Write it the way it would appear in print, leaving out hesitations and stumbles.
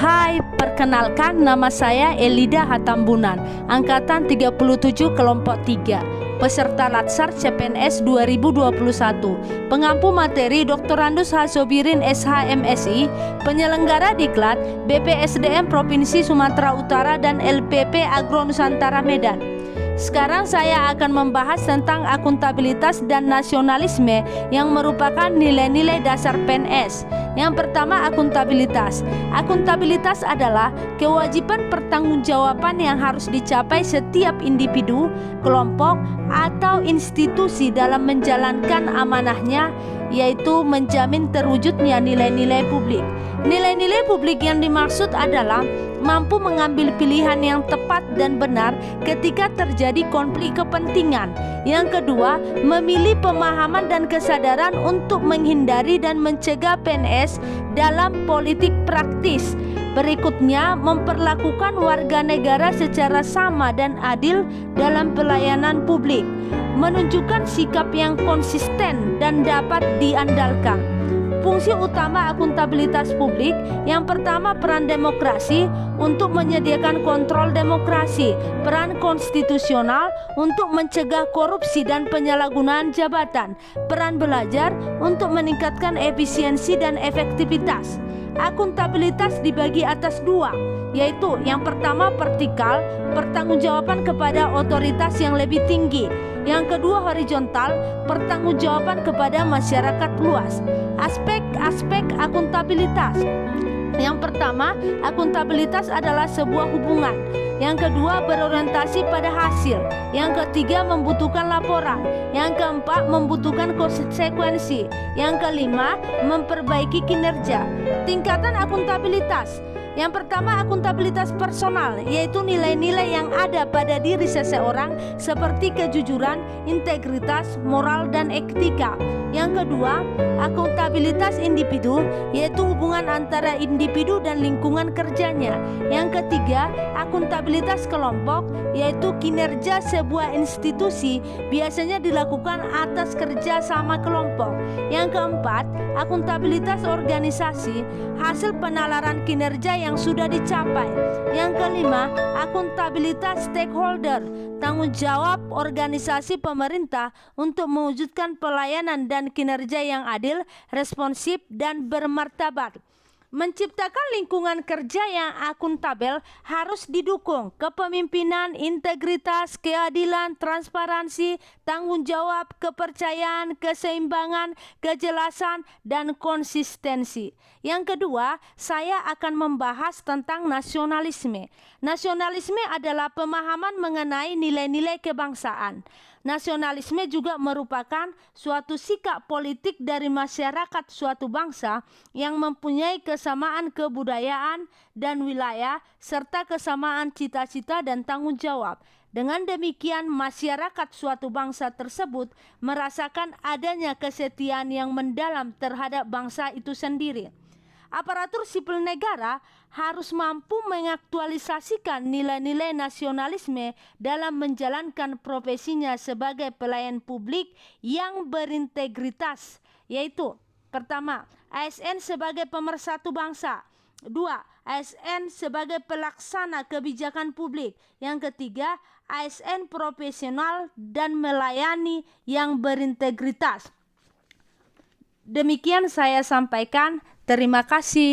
Hai, perkenalkan nama saya Elida Hatambunan, Angkatan 37 Kelompok 3, peserta Latsar CPNS 2021, pengampu materi Doktorandus Hasobirin SHMSI, penyelenggara diklat BPSDM Provinsi Sumatera Utara dan LPP Agro Nusantara Medan. Sekarang saya akan membahas tentang akuntabilitas dan nasionalisme yang merupakan nilai-nilai dasar PNS. Yang pertama, akuntabilitas. Akuntabilitas adalah kewajiban pertanggungjawaban yang harus dicapai setiap individu, kelompok, atau institusi dalam menjalankan amanahnya, yaitu menjamin terwujudnya nilai-nilai publik. Nilai-nilai publik yang dimaksud adalah mampu mengambil pilihan yang tepat dan benar ketika terjadi konflik kepentingan. Yang kedua, memilih pemahaman dan kesadaran untuk menghindari dan mencegah PNS dalam politik praktis. Berikutnya, memperlakukan warga negara secara sama dan adil dalam pelayanan publik, menunjukkan sikap yang konsisten dan dapat diandalkan. Fungsi utama akuntabilitas publik, yang pertama, peran demokrasi untuk menyediakan kontrol demokrasi, peran konstitusional untuk mencegah korupsi dan penyalahgunaan jabatan, peran belajar untuk meningkatkan efisiensi dan efektivitas. Akuntabilitas dibagi atas dua, yaitu yang pertama vertikal, pertanggungjawaban kepada otoritas yang lebih tinggi. Yang kedua horizontal, pertanggungjawaban kepada masyarakat luas. Aspek-aspek akuntabilitas. Yang pertama, akuntabilitas adalah sebuah hubungan. Yang kedua, berorientasi pada hasil. Yang ketiga, membutuhkan laporan. Yang keempat, membutuhkan konsekuensi. Yang kelima, memperbaiki kinerja. Tingkatan akuntabilitas. Yang pertama, akuntabilitas personal, yaitu nilai-nilai yang ada pada diri seseorang seperti kejujuran, integritas, moral, dan etika. Yang kedua, akuntabilitas individu, yaitu hubungan antara individu dan lingkungan kerjanya. Yang ketiga, akuntabilitas kelompok, yaitu kinerja sebuah institusi biasanya dilakukan atas kerja sama kelompok. Yang keempat, akuntabilitas organisasi, hasil penalaran kinerja yang sudah dicapai. Yang kelima, akuntabilitas stakeholder, tanggung jawab organisasi pemerintah untuk mewujudkan pelayanan dan kinerja yang adil, responsif, dan bermartabat. Menciptakan lingkungan kerja yang akuntabel harus didukung kepemimpinan, integritas, keadilan, transparansi, tanggung jawab, kepercayaan, keseimbangan, kejelasan, dan konsistensi. Yang kedua, saya akan membahas tentang nasionalisme. Nasionalisme adalah pemahaman mengenai nilai-nilai kebangsaan. Nasionalisme juga merupakan suatu sikap politik dari masyarakat suatu bangsa yang mempunyai kesamaan kebudayaan dan wilayah serta kesamaan cita-cita dan tanggung jawab. Dengan demikian, masyarakat suatu bangsa tersebut merasakan adanya kesetiaan yang mendalam terhadap bangsa itu sendiri. Aparatur sipil negara harus mampu mengaktualisasikan nilai-nilai nasionalisme dalam menjalankan profesinya sebagai pelayan publik yang berintegritas, yaitu pertama, ASN sebagai pemersatu bangsa. Dua, ASN sebagai pelaksana kebijakan publik. Yang ketiga, ASN profesional dan melayani yang berintegritas. Demikian saya sampaikan. Terima kasih.